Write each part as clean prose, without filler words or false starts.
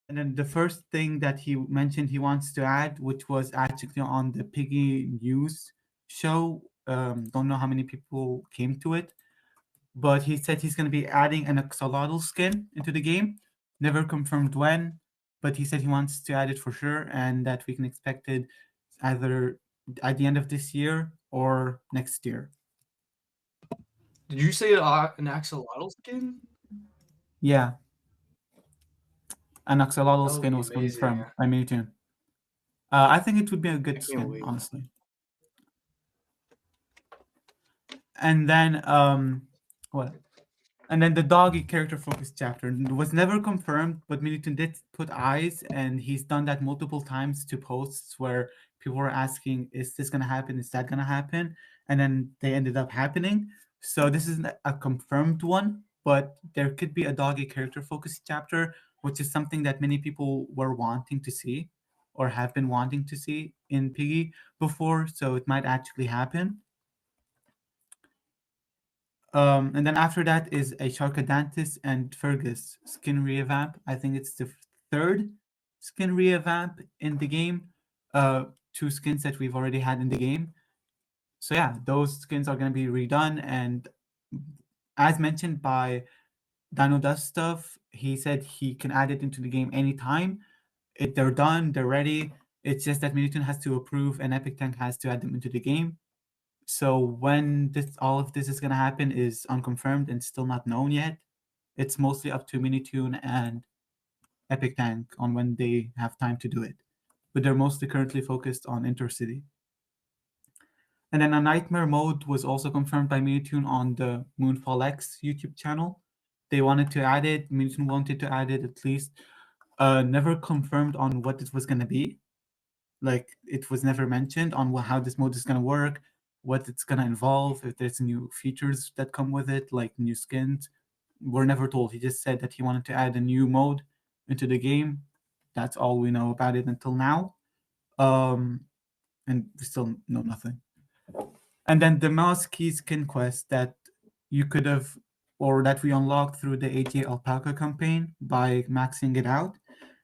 And then the first thing that he mentioned he wants to add, which was actually on the Piggy News show. Don't know how many people came to it, but he said he's going to be adding an axolotl skin into the game. Never confirmed when, but he said he wants to add it for sure, and that we can expect it either at the end of this year or next year. Did you say an axolotl skin? Yeah, an axolotl That would skin be was amazing. confirmed by Minitoon. I think it would be a I good can't skin, wait. honestly. And then what? And then the doggy character focus chapter was never confirmed, but Militon did put eyes, and he's done that multiple times to posts where people were asking, "Is this gonna happen? Is that gonna happen?" And then they ended up happening. So this isn't a confirmed one, but there could be a doggy character focus chapter, which is something that many people were wanting to see, or have been wanting to see in Piggy before. So it might actually happen. And then after that is a Sharkadantis and Fergus skin revamp. I think it's the third skin revamp in the game. Two skins that we've already had in the game. So yeah, those skins are going to be redone. And as mentioned by Dino Dust Stuff, he said he can add it into the game anytime. They're done, they're ready. It's just that Minitune has to approve and Epic Tank has to add them into the game. So when this all of this is gonna happen is unconfirmed and still not known yet. It's mostly up to Minitune and Epic Tank on when they have time to do it. But they're mostly currently focused on Intercity. And then a nightmare mode was also confirmed by Minitune on the Moonfall X YouTube channel. They wanted to add it. Minitune wanted to add it at least. Never confirmed on what it was gonna be. Like it was never mentioned on how this mode is gonna work, what it's gonna involve, if there's new features that come with it, like new skins. We're never told. He just said that he wanted to add a new mode into the game. That's all we know about it until now. Um, and we still know nothing. And then the mouse key skin quest that you could have, or that we unlocked through the AJ Alpaca campaign by maxing it out.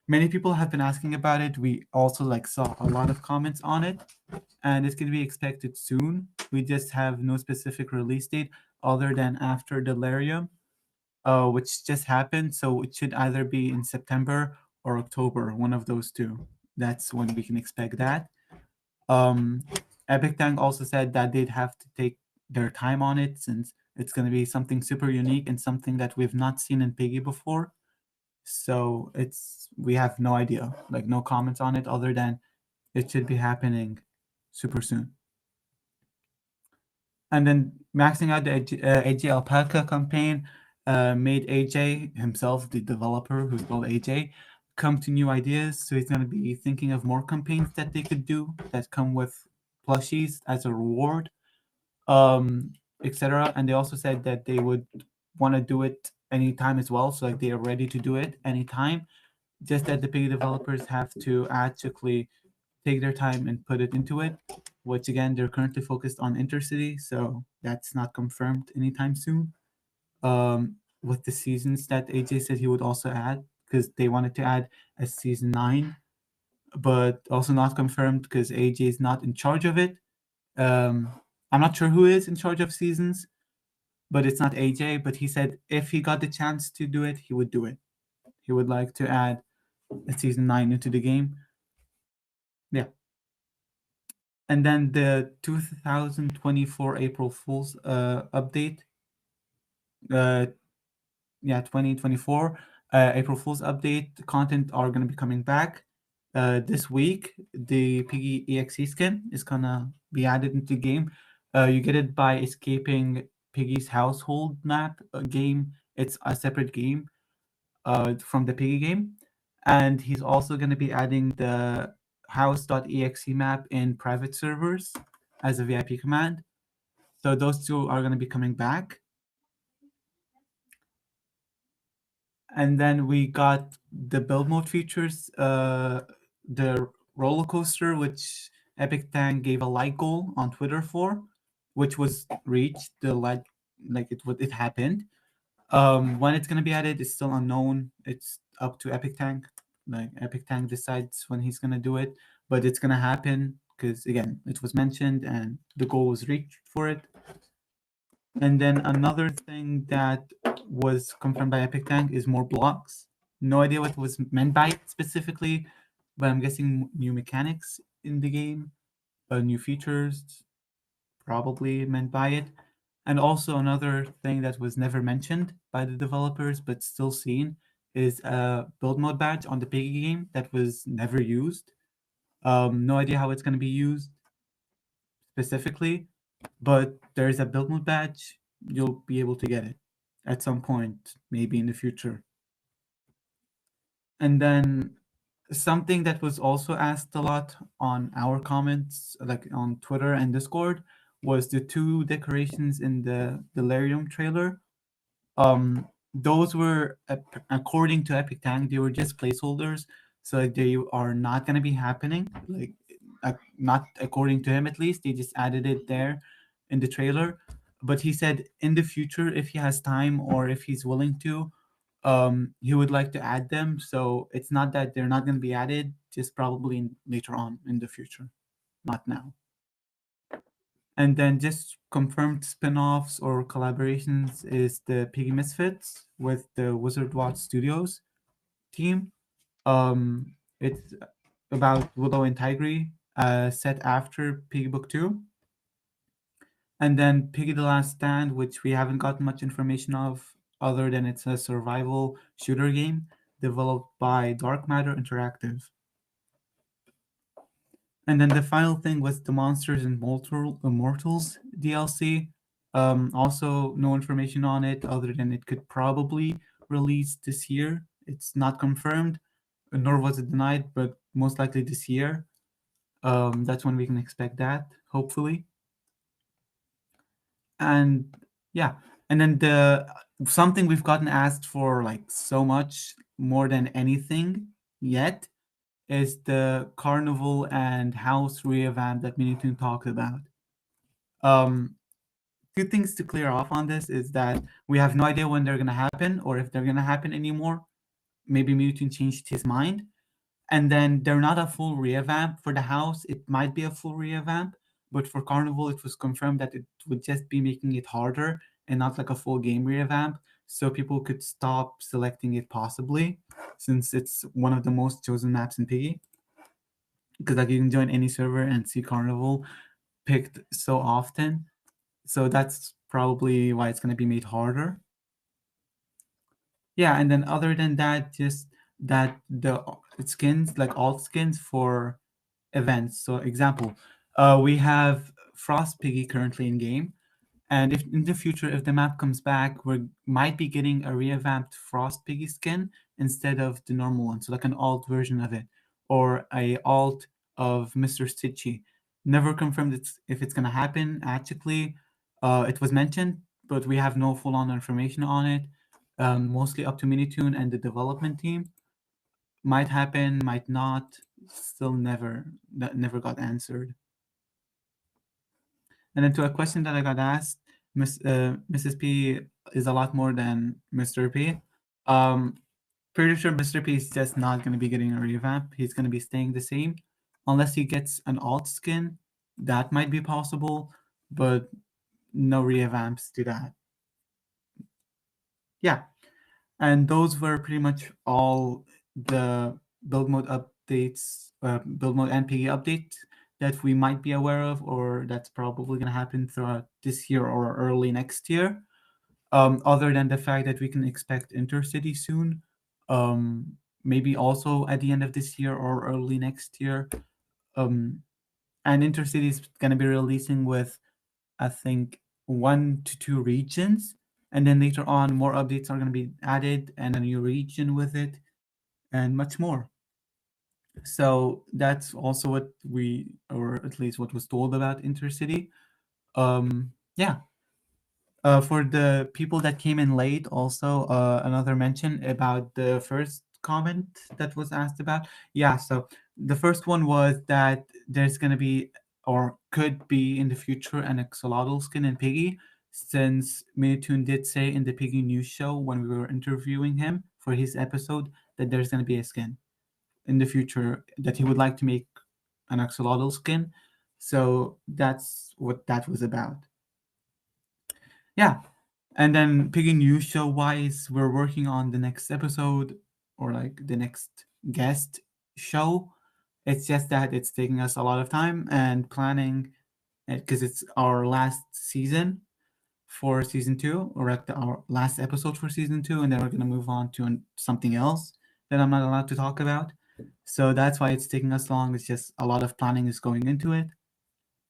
Many people have been asking about it. We also saw a lot of comments on it, and it can be expected soon. We just have no specific release date other than after Delirium, which just happened. So it should either be in September or October, one of those two. That's when we can expect that. Um, Epic Tank also said that they'd have to take their time on it since it's going to be something super unique and something that we've not seen in Piggy before. So we have no idea, like no comments on it other than it should be happening super soon. And then maxing out the AJ Alpaca campaign made AJ himself, the developer who's called AJ, come to new ideas. So he's going to be thinking of more campaigns that they could do that come with plushies as a reward, um, etc. And they also said that they would want to do it anytime as well. So like they are ready to do it anytime. Just that the big developers have to actually take their time and put it into it, which again, they're currently focused on Intercity, so that's not confirmed anytime soon. Um, with the seasons that AJ said he would also add, because they wanted to add a season 9, but also not confirmed because AJ is not in charge of it. Um, I'm not sure who is in charge of seasons, but it's not AJ. But he said if he got the chance to do it, he would do it. He would like to add a season 9 into the game. Yeah. And then the 2024 April Fool's update. Uh, yeah, 2024 April Fool's update content are gonna be coming back. This week, the Piggy EXE skin is gonna be added into the game. You get it by escaping Piggy's household map game. It's a separate game from the Piggy game, and he's also gonna be adding the house.exe map in private servers as a VIP command. So those two are gonna be coming back. And then we got the build mode features, the roller coaster, which Epic Tank gave a like goal on Twitter for, which was reached. The it happened. When it's gonna be added is still unknown. It's up to Epic Tank. Like Epic Tank decides when he's gonna do it, but it's gonna happen because again, it was mentioned and the goal was reached for it. And then another thing that was confirmed by Epic Tank is more blocks. No idea what was meant by it specifically, but I'm guessing new mechanics in the game, new features, probably meant by it. And also another thing that was never mentioned by the developers but still seen is a build mode badge on the Piggy game that was never used. No idea how it's going to be used specifically, but there's a build mode badge. You'll be able to get it at some point, maybe in the future. And then something that was also asked a lot on our comments, like on Twitter and Discord, was the two decorations in the Delirium trailer. Those were, according to Epic Tank, they were just placeholders, so like, they are not gonna be happening. Like, not according to him at least. They just added it there in the trailer. But he said in the future, if he has time or if he's willing to, he would like to add them. So it's not that they're not gonna be added, just probably later on in the future, not now. And then just confirmed spin-offs or collaborations is the Piggy Misfits with the Wizard Watch Studios team. It's about Willow and Tigray, set after Piggy Book 2. And then Piggy the Last Stand, which we haven't gotten much information of other than it's a survival shooter game developed by Dark Matter Interactive. And then the final thing was the Monsters and Immortals DLC. Also, no information on it other than it could probably release this year. It's not confirmed, nor was it denied, but most likely this year. That's when we can expect that, hopefully. And yeah, and then the something we've gotten asked for like so much more than anything yet is the carnival and house revamp that Minitune talked about. Um, Two things to clear off on this is that we have no idea when they're gonna happen or if they're gonna happen anymore. Maybe Minitune changed his mind, and then they're not a full revamp. For the house, it might be a full revamp, but for Carnival, it was confirmed that it would just be making it harder and not like a full game revamp, so people could stop selecting it possibly, since it's one of the most chosen maps in Piggy. Because like you can join any server and see Carnival picked so often, so that's probably why it's going to be made harder. Yeah, and then other than that, just that the skins, like alt skins for events. So example, we have Frost Piggy currently in game, and if in the future, if the map comes back, we might be getting a revamped Frost Piggy skin instead of the normal one. So like an alt version of it, or a alt of Mr. Stitchy. Never confirmed if it's gonna happen. Actually, it was mentioned, but we have no full-on information on it. Mostly up to Minitune and the development team. Might happen, might not. Still never that never got answered. And then to a question that I got asked, Mrs. P is a lot more than Mr. P. Um, Pretty sure Mr. P is just not going to be getting a revamp. He's going to be staying the same, unless he gets an alt skin. That might be possible, but no revamps to that. Yeah, and those were pretty much all the build mode updates, build mode and PG updates that we might be aware of, or that's probably going to happen throughout this year or early next year. Other than the fact that we can expect Intercity soon, um, maybe also at the end of this year or early next year. Um, and Intercity is going to be releasing with, I think, 1 to 2 regions. And then later on, more updates are going to be added and a new region with it and much more. So that's also what we, or at least what was told about Intercity. Yeah. For the people that came in late, also another mention about the first comment that was asked about. Yeah, so the first one was that there's going to be or could be in the future an axolotl skin in Piggy, since Minitoon did say in the Piggy news show when we were interviewing him for his episode that there's going to be a skin. in the future that he would like to make an axolotl skin. So that's what that was about. Yeah. And then Piggy News show wise, we're working on the next episode or like the next guest show. It's just that it's taking us a lot of time and planning because it's our last season for season two, or like our last episode for season two, and then we're gonna move on to something else that I'm not allowed to talk about. So that's why it's taking us long. It's just a lot of planning is going into it.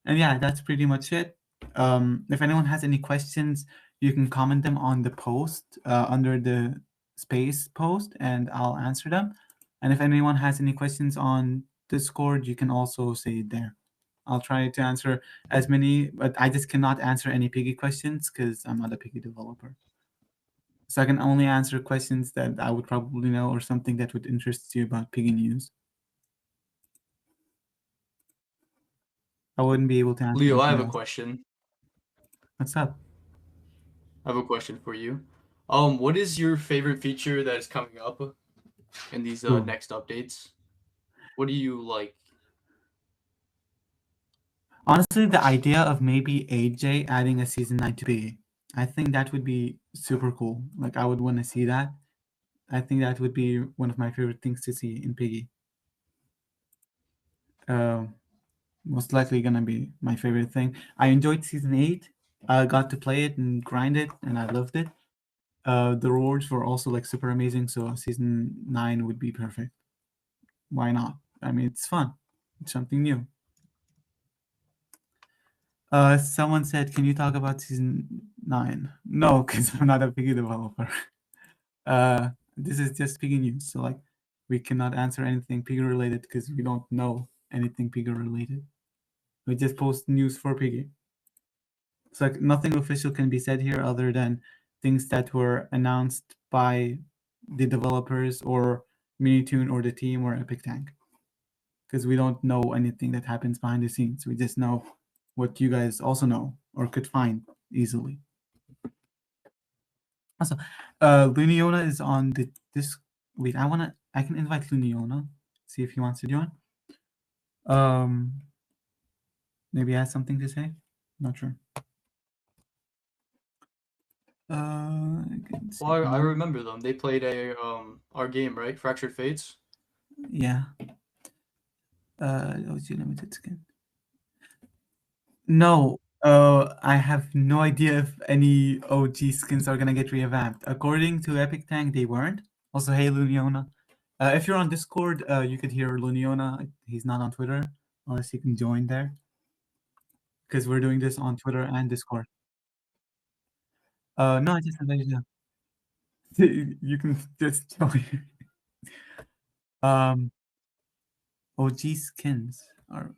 And yeah, that's pretty much it. If anyone has any questions, you can comment them on the post under the space post, and I'll answer them. And if anyone has any questions on Discord, you can also say it there. I'll try to answer as many, but I just cannot answer any Piggy questions because I'm not a Piggy developer. So I can only answer questions that I would probably know or something that would interest you about Piggy news. I wouldn't be able to answer Leo, I anything have a else. question. What's up? I have a question for you. What is your favorite feature that is coming up in these Ooh. next updates? What do you like? Honestly, the idea of maybe AJ adding a season 9 to Piggy, I think that would be super cool. Like, I would want to see that. I think that would be one of my favorite things to see in Piggy. Um, Most likely gonna be my favorite thing. I enjoyed season 8. I got to play it and grind it, and I loved it. The rewards were also like super amazing, so season 9 would be perfect. Why not? I mean, it's fun. It's something new. Someone said, "Can you talk about season 9?" No, because I'm not a Piggy developer. This is just Piggy news, so like we cannot answer anything Piggy related because we don't know anything Piggy related. We just post news for Piggy. So like nothing official can be said here other than things that were announced by the developers or Minitune or the team or Epic Tank. Because we don't know anything that happens behind the scenes. We just know what you guys also know or could find easily. Also, Luniona is on this. Wait, I can invite Luniona. See if he wants to join. Um, Maybe he has something to say. Not sure. I can see Well, I more. remember them. They played our game, right? Fractured Fates. Yeah. OG limited skin. No. I have no idea if any OG skins are gonna get revamped. According to Epic Tank, they weren't. Also, hey Luniona. If you're on Discord, you could hear Luniona. He's not on Twitter, unless you can join there. Because we're doing this on Twitter and Discord. No, I just invited you. You can just join. um, OG skins are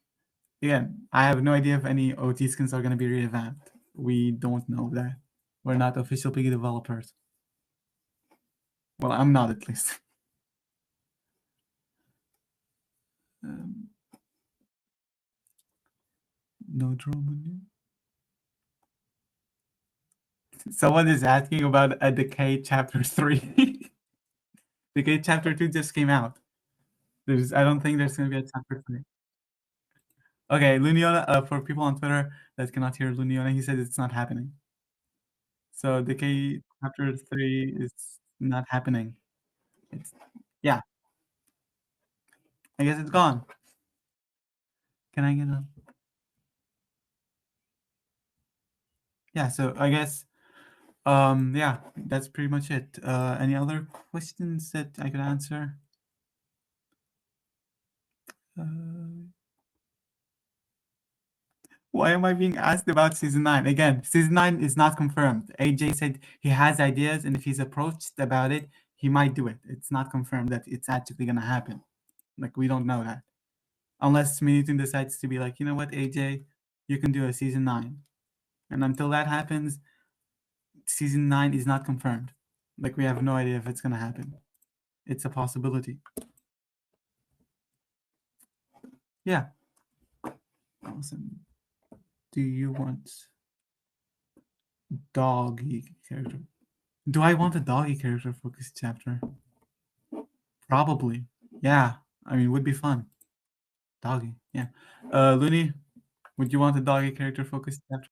again. I have no idea if any OG skins are gonna be revamped. We don't know that. We're not official Piggy developers. Well, I'm not at least. Um, no drama. Someone is asking about a Decay Chapter 3. Decay Chapter 2 just came out. I don't think there's going to be a Chapter 3. Okay, Luniona, for people on Twitter that cannot hear Luniona, he said it's not happening. So Decay Chapter 3 is not happening. It's, yeah, I guess it's gone. Can I get a... Yeah, so I guess, yeah, that's pretty much it. Any other questions that I could answer? Why am I being asked about season 9? Again, season 9 is not confirmed. AJ said he has ideas, and if he's approached about it, he might do it. It's not confirmed that it's actually going to happen. Like, we don't know that. Unless Minitune decides to be like, you know what, AJ, you can do a season 9. And until that happens, season 9 is not confirmed. Like, we have no idea if it's going to happen. It's a possibility. Yeah. Awesome. Do you want doggy character? Do I want a doggy character for this chapter? Probably. Yeah. I mean, would be fun. Doggy, yeah. Looney, would you want a doggy character focused chapter?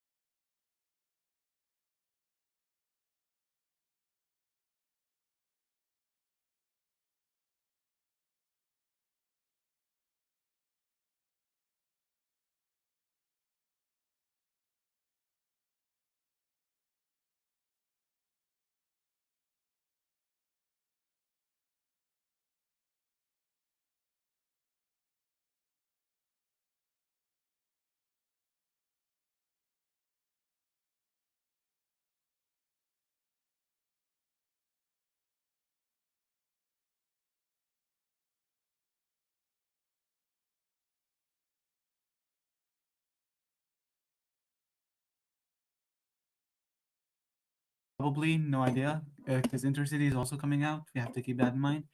Probably, no idea, because Intercity is also coming out. We have to keep that in mind.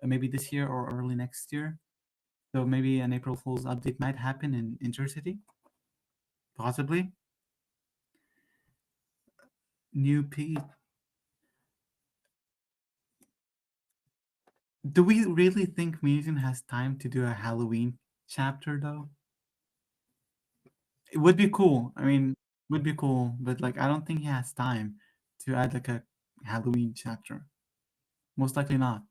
Maybe this year or early next year. So maybe an April Fool's update might happen in Intercity, possibly. New P. Do we really think Mugen has time to do a Halloween chapter though? It would be cool. I mean, would be cool, but like I don't think he has time to add like a Halloween chapter. Most likely not.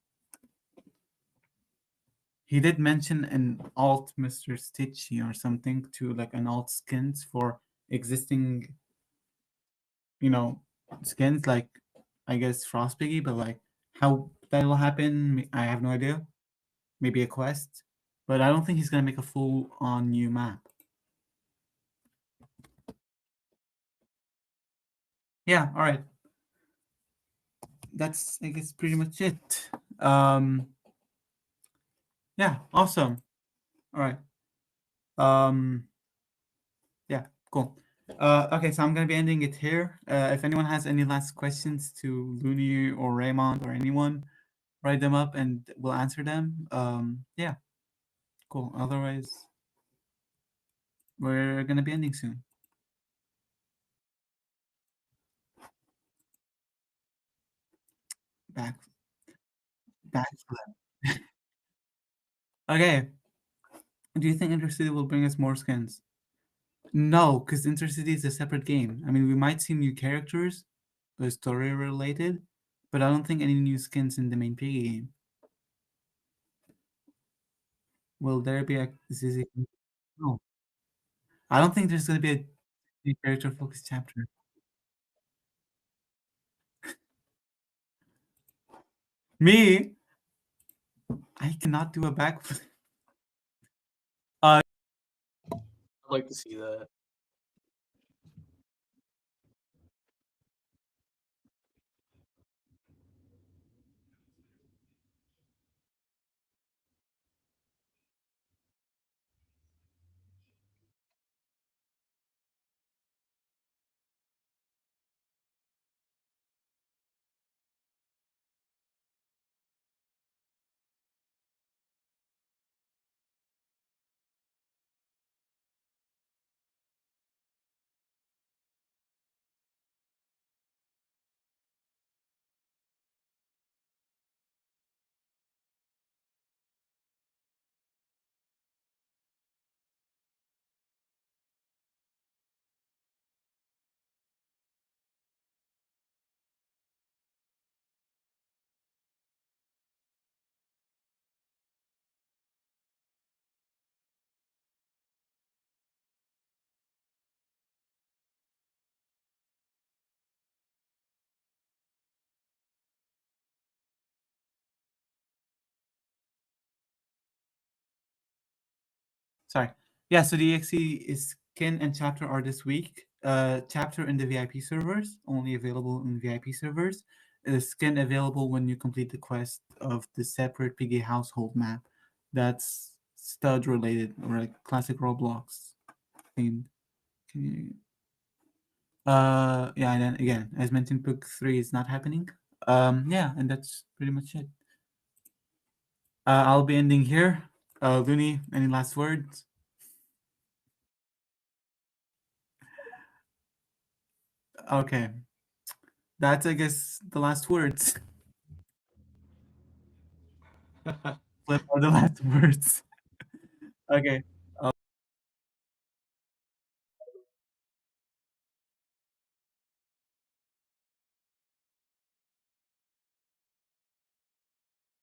He did mention an alt Mr. Stitchy or something to like an alt skins for existing, you know, skins like I guess Frost Piggy, but like how that will happen, I have no idea. Maybe a quest, but I don't think he's gonna make a full on new map. Yeah, all right. That's I guess pretty much it. Yeah, awesome. All right. Um, yeah, cool. Okay, so I'm gonna be ending it here. If anyone has any last questions to Looney or Raymond or anyone, write them up and we'll answer them. Yeah, cool. Otherwise, we're gonna be ending soon. Back, back. Okay. Do you think Intercity will bring us more skins? No, because Intercity is a separate game. I mean, we might see new characters, story related, but I don't think any new skins in the main Piggy game. Will there be a Zizi? No, I don't think there's gonna be a new character focused chapter. Me, I cannot do a backflip. Uh, I'd like to see that. sorry. Yeah, so the EXE is skin and chapter are this week. Chapter in the VIP servers, only available in VIP servers. Skin available when you complete the quest of the separate Piggy household map. That's stud related or like classic Roblox themed. Can yeah, and then again, as mentioned, book 3 is not happening. Yeah, and that's pretty much it. I'll be ending here. Looney, any last words? Okay, that's I guess the last words. flip are the last words. Okay.